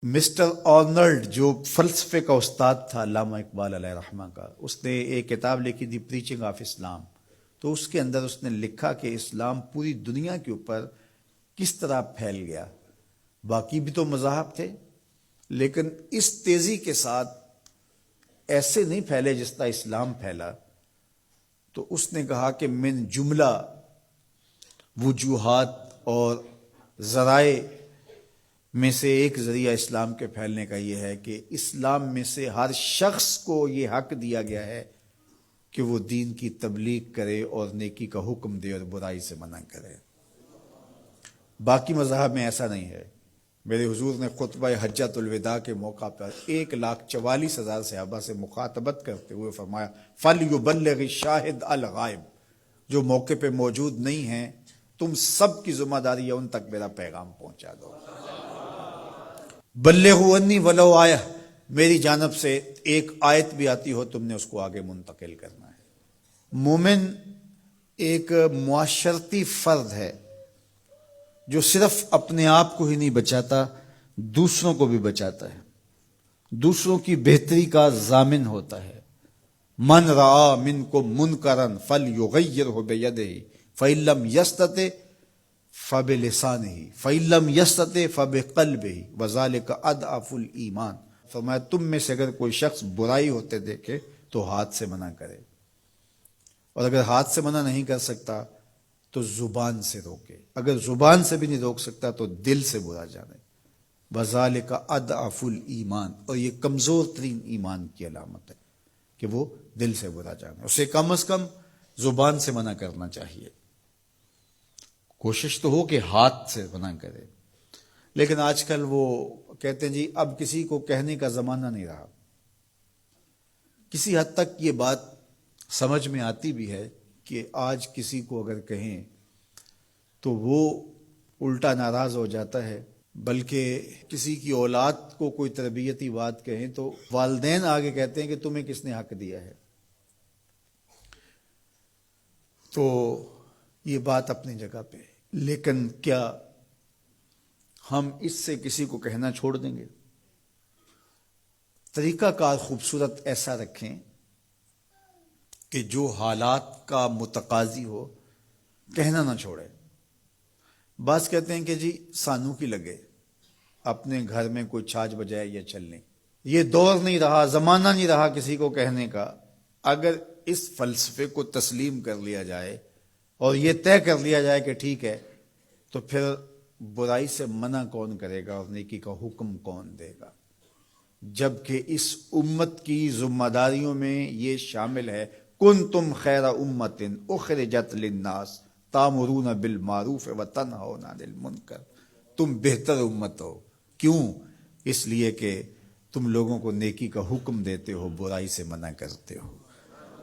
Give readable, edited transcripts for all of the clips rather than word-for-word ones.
Mister Arnold جو فلسفے کا استاد تھا علامہ اقبال علیہ رحمہ کا، اس نے ایک کتاب لکھی تھی پریچنگ آف اسلام. تو اس کے اندر اس نے لکھا کہ اسلام پوری دنیا کے اوپر کس طرح پھیل گیا. باقی بھی تو مذاہب تھے لیکن اس تیزی کے ساتھ ایسے نہیں پھیلے جس طرح اسلام پھیلا. تو اس نے کہا کہ من جملہ وجوہات اور ذرائع میں سے ایک ذریعہ اسلام کے پھیلنے کا یہ ہے کہ اسلام میں سے ہر شخص کو یہ حق دیا گیا ہے کہ وہ دین کی تبلیغ کرے اور نیکی کا حکم دے اور برائی سے منع کرے. باقی مذاہب میں ایسا نہیں ہے. میرے حضور نے خطبہ حجۃ الوداع کے موقع پر 1,44,000 صحابہ سے مخاطبت کرتے ہوئے فرمایا فَلْيُبَلِّغِ الشَّاهِدُ الْغَائِبَ، جو موقع پہ موجود نہیں ہیں تم سب کی ذمہ داری ہے ان تک میرا پیغام پہنچا دو. بلغوا انی ولو آیہ، میری جانب سے ایک آیت بھی آتی ہو تم نے اس کو آگے منتقل کرنا ہے. مومن ایک معاشرتی فرد ہے جو صرف اپنے آپ کو ہی نہیں بچاتا، دوسروں کو بھی بچاتا ہے، دوسروں کی بہتری کا ضامن ہوتا ہے. من رعا منکم منکرا فلیغیرہ بیدہ فإن لم یستطع فبلسانہ فإن لم یستطع فبقلبہ وذلک اضعف الایمان. فرمایا تم میں سے اگر کوئی شخص برائی ہوتے دیکھے تو ہاتھ سے منع کرے، اور اگر ہاتھ سے منع نہیں کر سکتا تو زبان سے روکے، اگر زبان سے بھی نہیں روک سکتا تو دل سے برا جانے. وذالک اضعف الایمان، اور یہ کمزور ترین ایمان کی علامت ہے کہ وہ دل سے برا جانے. اسے کم از کم زبان سے منع کرنا چاہیے. کوشش تو ہو کہ ہاتھ سے منع کرے، لیکن آج کل وہ کہتے ہیں جی اب کسی کو کہنے کا زمانہ نہیں رہا. کسی حد تک یہ بات سمجھ میں آتی بھی ہے کہ آج کسی کو اگر کہیں تو وہ الٹا ناراض ہو جاتا ہے، بلکہ کسی کی اولاد کو کوئی تربیتی بات کہیں تو والدین آگے کہتے ہیں کہ تمہیں کس نے حق دیا ہے. تو یہ بات اپنی جگہ پہ، لیکن کیا ہم اس سے کسی کو کہنا چھوڑ دیں گے؟ طریقہ کار خوبصورت ایسا رکھیں کہ جو حالات کا متقاضی ہو کہنا نہ چھوڑے. بعض کہتے ہیں کہ جی سانو کی لگے اپنے گھر میں کوئی چھاج بجائے یا چلنے. یہ دور نہیں رہا، زمانہ نہیں رہا کسی کو کہنے کا. اگر اس فلسفے کو تسلیم کر لیا جائے اور یہ طے کر لیا جائے کہ ٹھیک ہے، تو پھر برائی سے منع کون کرے گا اور نیکی کا حکم کون دے گا؟ جبکہ اس امت کی ذمہ داریوں میں یہ شامل ہے کنتم خیر امت اخرجت للناس تامرون بالمعروف وتنہون عن المنکر. تم بہتر امت ہو. کیوں؟ اس لیے کہ تم لوگوں کو نیکی کا حکم دیتے ہو، برائی سے منع کرتے ہو.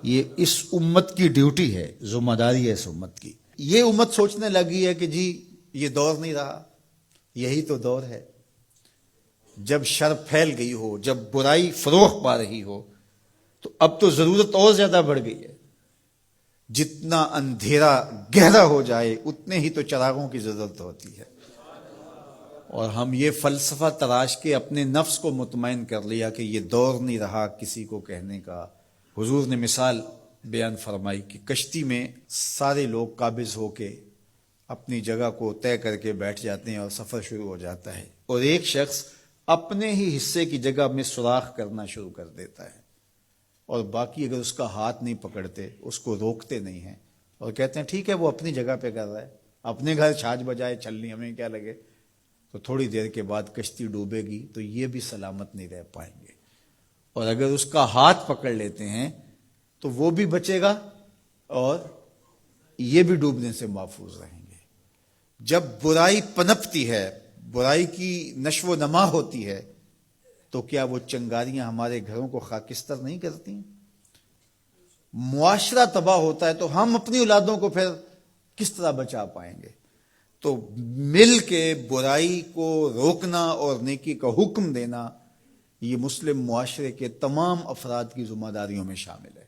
یہ اس امت کی ڈیوٹی ہے، ذمہ داری ہے اس امت کی. یہ امت سوچنے لگی ہے کہ جی یہ دور نہیں رہا، یہی تو دور ہے. جب شر پھیل گئی ہو، جب برائی فروغ پا رہی ہو، تو اب تو ضرورت اور زیادہ بڑھ گئی ہے. جتنا اندھیرا گہرا ہو جائے اتنے ہی تو چراغوں کی ضرورت ہوتی ہے. اور ہم یہ فلسفہ تراش کے اپنے نفس کو مطمئن کر لیا کہ یہ دور نہیں رہا کسی کو کہنے کا. حضور نے مثال بیان فرمائی کہ کشتی میں سارے لوگ قابض ہو کے اپنی جگہ کو طے کر کے بیٹھ جاتے ہیں اور سفر شروع ہو جاتا ہے، اور ایک شخص اپنے ہی حصے کی جگہ میں سوراخ کرنا شروع کر دیتا ہے، اور باقی اگر اس کا ہاتھ نہیں پکڑتے، اس کو روکتے نہیں ہیں اور کہتے ہیں ٹھیک ہے وہ اپنی جگہ پہ کر رہا ہے، اپنے گھر چھاج بجائے چلنی ہمیں کیا لگے. تو تھوڑی دیر کے بعد کشتی ڈوبے گی تو یہ بھی سلامت نہیں رہ پائیں گے. اور اگر اس کا ہاتھ پکڑ لیتے ہیں تو وہ بھی بچے گا اور یہ بھی ڈوبنے سے محفوظ رہیں گے. جب برائی پنپتی ہے، برائی کی نشو و نما ہوتی ہے، تو کیا وہ چنگاریاں ہمارے گھروں کو خاکستر نہیں کرتی؟ معاشرہ تباہ ہوتا ہے تو ہم اپنی اولادوں کو پھر کس طرح بچا پائیں گے؟ تو مل کے برائی کو روکنا اور نیکی کا حکم دینا یہ مسلم معاشرے کے تمام افراد کی ذمہ داریوں میں شامل ہے.